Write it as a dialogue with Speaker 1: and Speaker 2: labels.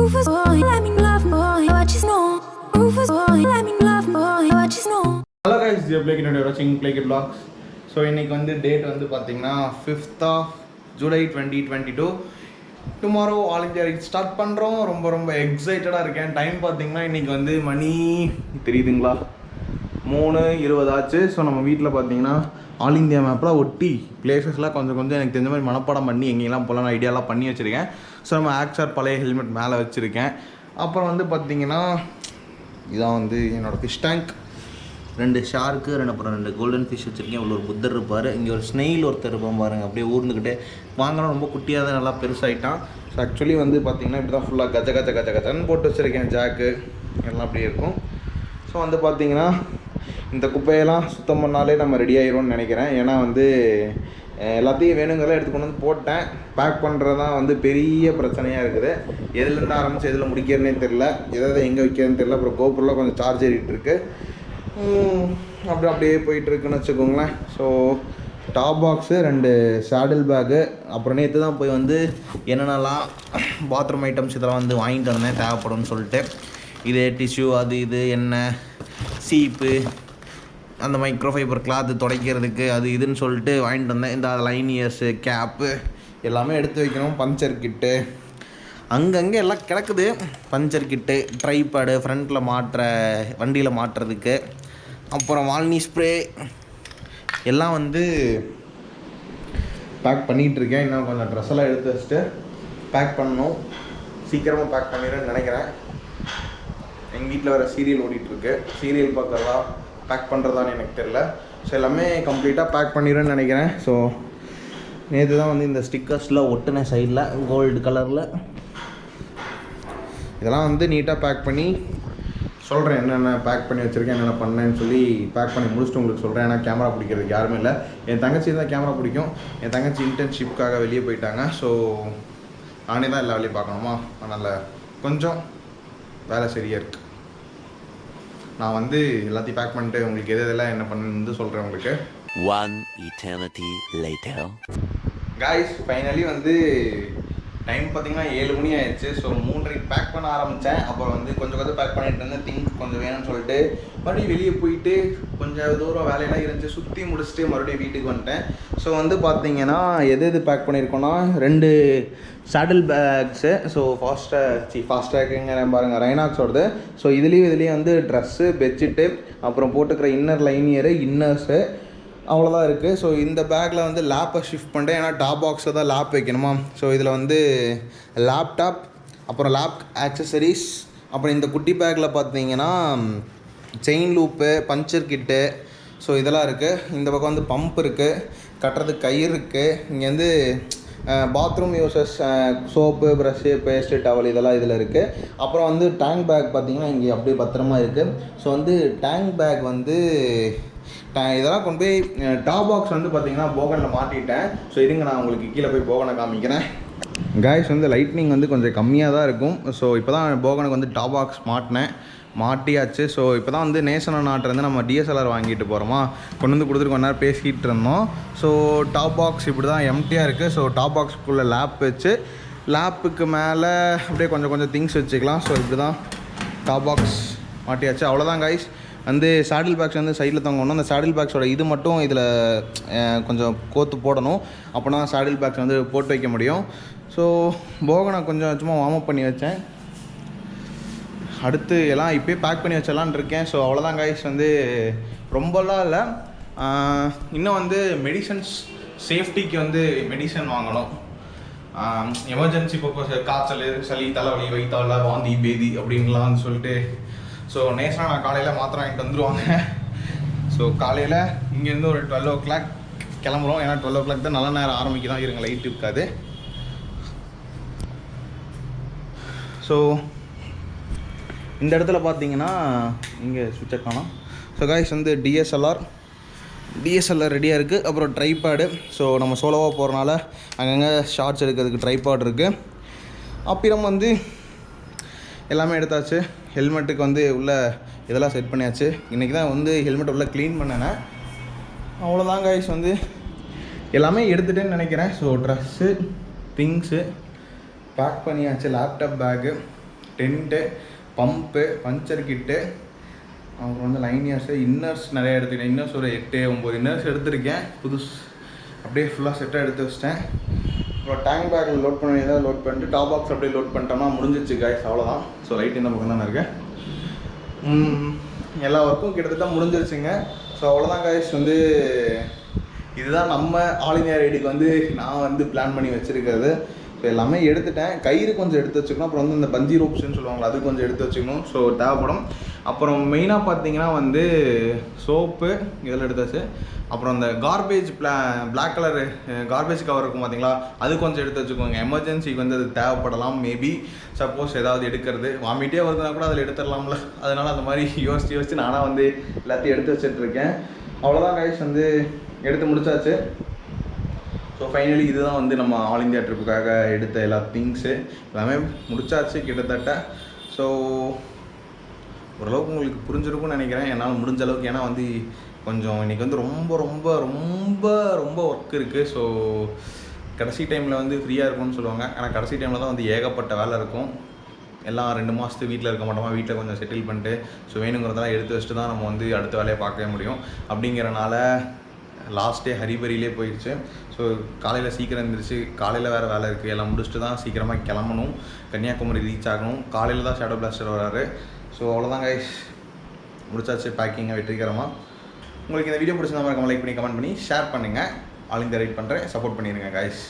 Speaker 1: Rufus boy, let me love boy, what you know. Rufus boy, let me love boy, what you know.
Speaker 2: Hello guys, this is Playkid and you're watching Playkid vlogs. So இன்னைக்கு வந்து date வந்து பாத்தீங்கன்னா 5th of July 2022. Tomorrow all India start பண்றோம். ரொம்ப எக்ஸைட்டடா இருக்கேன். Time பாத்தீங்கன்னா இன்னைக்கு வந்து மணி தெரியுதுங்களா 3:20 ஆச்சு. ஸோ நம்ம வீட்டில் பார்த்தீங்கன்னா ஆல் இந்தியா மேப்பில் ஒட்டி பிளேசஸ்லாம் கொஞ்சம் எனக்கு தெரிஞ்ச மாதிரி மனப்பாடம் பண்ணி எங்கெல்லாம் போகலாம் ஐடியாலாம் பண்ணி வச்சுருக்கேன். ஸோ நம்ம ஆக்சார் பழைய ஹெல்மெட் மேலே வச்சுருக்கேன். அப்புறம் வந்து பார்த்திங்கன்னா இதான் வந்து என்னோடய ஃபிஷ் டேங்க், 2 ஷார்க்கு, அப்புறம் 2 கோல்டன் ஃபிஷ் வச்சுருக்கேன். இவ்வளோ ஒரு புத்தர் இருப்பார், இங்கே ஒரு ஸ்னெயில் ஒருத்தர் இருப்பான் பாருங்கள், அப்படியே ஊர்ந்துக்கிட்டே வாங்கலாம். ரொம்ப குட்டியாக தான் நல்லா பெருசாகிட்டான். ஸோ ஆக்சுவலி வந்து பார்த்திங்கன்னா இப்படி தான் ஃபுல்லாக கச்சன்னு போட்டு வச்சுருக்கேன். ஜாக்கு எல்லாம் அப்படியே இருக்கும். ஸோ வந்து பார்த்திங்கன்னா இந்த குப்பையெல்லாம் சுத்தம் பண்ணாலே நம்ம ரெடி ஆகிரும்னு நினைக்கிறேன். ஏன்னா வந்து எல்லாத்தையும் வேணுங்கிறத எடுத்து கொண்டு வந்து போட்டேன். பேக் பண்ணுறது தான் வந்து பெரிய பிரச்சனையாக இருக்குது. எதுலேருந்து ஆரம்பித்து எதில் முடிக்கிறதுனே தெரில, எதை எங்கே வைக்கிறதுன்னு தெரில. அப்புறம் கோபுரில் கொஞ்சம் சார்ஜ் ஏறிட்டுருக்கு, அப்படியே போயிட்டுருக்குன்னு வச்சுக்கோங்களேன். So top box, 2 saddle bag, அப்புறம் நேற்று தான் போய் வந்து என்னென்னலாம் பாத்ரூம் ஐட்டம்ஸ் இதெல்லாம் வந்து வாங்கிட்டு வந்தேன் தேவைப்படும்னு சொல்லிட்டு. இது டிஷ்யூ, அது இது எண்ணெய், சீப்பு, அந்த மைக்ரோஃபைபர் கிளாத்து துடைக்கிறதுக்கு அது இதுன்னு சொல்லிட்டு வாங்கிட்டு வந்தேன். இந்த லைனியர்ஸு, கேப்பு எல்லாமே எடுத்து வைக்கணும். பஞ்சர் கிட்டு அங்கங்கே எல்லாம் கிடக்குது. பஞ்சர் கிட்டு, ட்ரைபேடு ஃப்ரண்ட்டில் வண்டியில் மாட்டுறதுக்கு, அப்புறம் வால்னி ஸ்ப்ரே எல்லாம் வந்து பேக் பண்ணிகிட்ருக்கேன். இன்னும் கொஞ்சம் ட்ரெஸ்ஸெல்லாம் எடுத்து வச்சுட்டு பேக் பண்ணணும். சீக்கிரமாக பேக் பண்ணிடுறேன்னு நினைக்கிறேன். எங்கள் வீட்டில் வேறு சீரியல் ஓடிட்டுருக்கு. சீரியல் பார்க்குறதா பேக் பண்ணுறதான்னு எனக்கு தெரில. ஸோ எல்லாமே கம்ப்ளீட்டாக பேக் பண்ணிடுறேன்னு நினைக்கிறேன். ஸோ நேற்று தான் வந்து இந்த ஸ்டிக்கர்ஸ்லாம் ஒட்டுனேன் சைடில் கோல்டு கலரில். இதெல்லாம் வந்து நீட்டாக பேக் பண்ணி சொல்கிறேன், என்னென்ன பேக் பண்ணி வச்சுருக்கேன், என்னென்ன பண்ணேன்னு சொல்லி பேக் பண்ணி முடிச்சுட்டு உங்களுக்கு சொல்கிறேன். ஏன்னா கேமரா பிடிக்கிறதுக்கு யாருமே இல்லை. என் தங்கச்சி தான் கேமரா பிடிக்கும். என் தங்கச்சி இன்டர்ன்ஷிப்காக வெளியே போயிட்டாங்க. ஸோ நானே தான் எல்லா வேலையும் பார்க்கணுமா, அதனால் கொஞ்சம் வேலை சரியாக இருக்குது. நான் வந்து எல்லாத்தையும் பேக் பண்ணிட்டு உங்களுக்கு எதெல்லாம் என்ன பண்ணுன்னு சொல்கிறேன் உங்களுக்கு.
Speaker 3: One eternity later.
Speaker 2: Guys, finally வந்து டைம் பார்த்தீங்கன்னா 7 மணி ஆயிடுச்சு. ஸோ 3:30 பேக் பண்ண ஆரம்பித்தேன். அப்புறம் வந்து கொஞ்சம் பேக் பண்ணிட்டு இருந்தேன். திங்க் கொஞ்சம் வேணும்னு சொல்லிட்டு மறுபடியும் வெளியே போயிட்டு கொஞ்சம் தூரம் வேலையெல்லாம் இருந்துச்சு, சுற்றி முடிச்சுட்டு மறுபடியும் வீட்டுக்கு வந்துட்டேன். ஸோ வந்து பார்த்தீங்கன்னா எது பேக் பண்ணியிருக்கோன்னா 2 சேடில் பேக்ஸு. ஸோ ஃபாஸ்ட்ராக்குங்கிற பாருங்கள், ரைனாக்ஸோடது. ஸோ இதுலேயும் வந்து ட்ரெஸ்ஸு, பெட்ஷீட்டு, அப்புறம் போட்டுக்கிற இன்னர் லைனியரு, இன்னர்ஸு, அவ்வளோதான் இருக்குது. ஸோ இந்த பேக்கில் வந்து லேப்பை ஷிஃப்ட் பண்ணிட்டேன். ஏன்னா டாப் பாக்ஸை தான் லேப் வைக்கணுமா. ஸோ இதில் வந்து லேப்டாப், அப்புறம் லேப் ஆக்சசரிஸ், அப்புறம் இந்த குட்டி பேக்கில் பார்த்தீங்கன்னா செயின் லூப்பு, பஞ்சர் கிட்டு, ஸோ இதெல்லாம் இருக்குது. இந்த பக்கம் வந்து பம்ப் இருக்குது, கட்டுறதுக்கு கயிறு இருக்குது. இங்கே வந்து bathroom uses, soap, brush, paste, towel இதெல்லாம் இதில் இருக்குது. அப்புறம் வந்து டேங்க் பேக் பார்த்திங்கன்னா இங்கே அப்படியே பத்திரமா இருக்குது. ஸோ வந்து டேங்க் பேக் வந்து இதெல்லாம் கொண்டு போய் டாப் பாக்ஸ் வந்து பார்த்திங்கன்னா போகனில் மாட்டிட்டேன். ஸோ இருங்க நான் உங்களுக்கு கீழே போய் போகனை காமிக்கிறேன். காய்ஸ் வந்து லைட்னிங் வந்து கொஞ்சம் கம்மியாக தான் இருக்கும். ஸோ இப்போ தான் போகனுக்கு வந்து டாப் பாக்ஸ் மாட்டியாச்சு. ஸோ இப்போ தான் வந்து நேஷனல் நாட்டிலேருந்து நம்ம டிஎஸ்எல்ஆர் வாங்கிட்டு போகிறோமா, கொண்டு வந்து கொடுத்துட்டு கொஞ்ச நேரம் பேசிக்கிட்டு இருந்தோம். ஸோ டாப் பாக்ஸ் இப்படி தான் எம்டியாக இருக்குது. ஸோ டாப் பாக்ஸுக்குள்ளே லேப் வச்சு, லேப்புக்கு மேலே அப்படியே கொஞ்சம் திங்ஸ் வச்சுக்கலாம். ஸோ இப்படி தான் டாப் பாக்ஸ் மாட்டியாச்சு. அவ்வளோதான் காய்ஸ். வந்து சேடில் பேக்ஸ் வந்து சைடில் தொங்கணும். அந்த சேடில் பேக்ஸோட இது மட்டும் இதில் கொஞ்சம் கோத்து போடணும். அப்போனா சேடில் பேக்ஸ் வந்து போட்டு வைக்க முடியும். ஸோ போகனை கொஞ்சம் சும்மா வார்ம் அப் பண்ணி வச்சேன். அடுத்து எல்லாம் இப்போயே பேக் பண்ணி வச்சிடலான்னு இருக்கேன். ஸோ அவ்வளோதான் காய்ஸ். வந்து ரொம்பலாம் இல்லை. இன்னும் வந்து மெடிசன்ஸ், சேஃப்டிக்கு வந்து மெடிசன் வாங்கணும். எமர்ஜென்சி பர்பஸ், காய்ச்சல், சளி, தலைவலி, வயிற்றால, வாந்தி, பேதி அப்படின்லாம் சொல்லிட்டு. ஸோ நேஷனாக நான் காலையில் மாத்திரம் வாங்கிட்டு வந்துடுவாங்க. ஸோ காலையில் இங்கேருந்து ஒரு 12 o'clock கிளம்புறோம். ஏன்னா 12 o'clock தான் நல்ல நேரம் ஆரம்பிக்குதான். இருங்க, லைட் இருக்காது. ஸோ இந்த இடத்துல பார்த்தீங்கன்னா இங்கே சுவிட்சை காணோம். ஸோ காய்ஸ் வந்து டிஎஸ்எல்ஆர் ரெடியாக இருக்குது. அப்புறம் ட்ரைபேடு. ஸோ நம்ம சோலோவாக போகிறனால அங்கங்கே ஷார்ட்ஸ் எடுக்கிறதுக்கு ட்ரைபேட் இருக்குது. அப்புறம் வந்து எல்லாமே எடுத்தாச்சு. ஹெல்மெட்டுக்கு வந்து உள்ள இதெல்லாம் செட் பண்ணியாச்சு. இன்றைக்கி தான் வந்து ஹெல்மெட் உள்ளே க்ளீன் பண்ணினேன். அவ்வளோதான் காய்ஸ். வந்து எல்லாமே எடுத்துகிட்டேன்னு நினைக்கிறேன். ஸோ ட்ரெஸ்ஸு, திங்ஸு பேக் பண்ணியாச்சு. Laptop bag, tent, pump, puncture kit, அப்புறம் வந்து லைனியர்ஸு, இன்னர்ஸ் நிறையா எடுத்துக்கிட்டேன். இன்னர்ஸ் ஒரு 8-9 இன்னர்ஸ் எடுத்திருக்கேன். புதுசு அப்படியே ஃபுல்லாக செட்டாக எடுத்து வச்சிட்டேன். அப்புறம் டேங்க் பேக்கில் லோட் பண்ணி தான் லோட் பண்ணிட்டு டாப் பாக்ஸ் அப்படியே லோட் பண்ணிட்டோம்னா முடிஞ்சிச்சு காய்ஸ், அவ்வளோதான். ஸோ லைட் இந்த பக்கம் தானே இருக்கேன். எல்லா ஒர்க்கும் கிட்டத்தட்ட முடிஞ்சிருச்சுங்க. ஸோ அவ்வளோதான் காய்ஸ். வந்து இதுதான் நம்ம ஆல் இந்தியா ரைடுக்கு வந்து நான் வந்து பிளான் பண்ணி வச்சுருக்கிறது. ஸோ எல்லாமே எடுத்துட்டேன். கயிறு கொஞ்சம் எடுத்து வச்சுக்கணும். அப்புறம் வந்து இந்த பஞ்சி ரோப்ஸ்ன்னு சொல்லுவாங்களா, அது கொஞ்சம் எடுத்து வச்சுக்கணும். ஸோ தேவைப்படும். அப்புறம் மெயினாக பார்த்தீங்கன்னா வந்து சோப்பு இதெல்லாம் எடுத்தாச்சு. அப்புறம் இந்த garbage black colour garbage cover இருக்கும் பார்த்தீங்களா, அது கொஞ்சம் எடுத்து வச்சுக்கோங்க. எமர்ஜென்சிக்கு வந்து அது தேவைப்படலாம். மேபி சப்போஸ் ஏதாவது எடுக்கிறது வாமிட்டே வருதுன்னா கூட அதில் எடுத்துடலாம்ல. அதனால் அந்த மாதிரி யோசிச்சு நானாக வந்து எல்லாத்தையும் எடுத்து வச்சுட்ருக்கேன். அவ்வளோதான் கைஸ், வந்து எடுத்து முடிச்சாச்சு. ஸோ ஃபைனலி இதுதான் வந்து நம்ம ஆல் இந்தியா ட்ரிப்புக்காக எடுத்த எல்லா திங்ஸு எல்லாமே முடிச்சாச்சு கிட்டத்தட்ட. ஸோ ஓரளவுக்கு உங்களுக்கு புரிஞ்சிருக்கும்னு நினைக்கிறேன், என்னால் முடிஞ்ச அளவுக்கு. ஏன்னா வந்து கொஞ்சம் இன்றைக்கி வந்து ரொம்ப ரொம்ப ரொம்ப ரொம்ப ஒர்க் இருக்குது. ஸோ கடைசி டைமில் வந்து ஃப்ரீயாக இருக்கும்னு சொல்லுவாங்க. ஆனால் கடைசி டைமில் தான் வந்து ஏகப்பட்ட வேலை இருக்கும். எல்லாம் 2 மாதத்துக்கு வீட்டில் இருக்க மாட்டோமா, வீட்டில் கொஞ்சம் செட்டில் பண்ணிட்டு ஸோ வேணுங்கிறதெல்லாம் எடுத்து வச்சுட்டு தான் நம்ம வந்து அடுத்த வேலையை பார்க்கவே முடியும். அப்படிங்கிறனால லாஸ்ட் டே ஹரிபரியிலே போயிடுச்சு. ஸோ காலையில் சீக்கிரம் எழுந்திரிச்சு, காலையில் வேறு வேலை இருக்குது, எல்லாம் முடிச்சுட்டு தான் சீக்கிரமாக கிளம்பணும். கன்னியாகுமரி ரீச் ஆகணும். காலையில் தான் ஷேடோ பிளாஸ்டர் வராரு. ஸோ அவ்வளோதான் கைஸ், முடிச்சாச்சு பேக்கிங்கை வெற்றிகரமாக. உங்களுக்கு இந்த வீடியோ பிடிச்சிருந்தா மறக்காம லைக் பண்ணி கமெண்ட் பண்ணி ஷேர் பண்ணுங்கள். ஆல் இந்தியா ரைட் பண்ணுறேன், சப்போர்ட் பண்ணிடுங்க கைஸ்.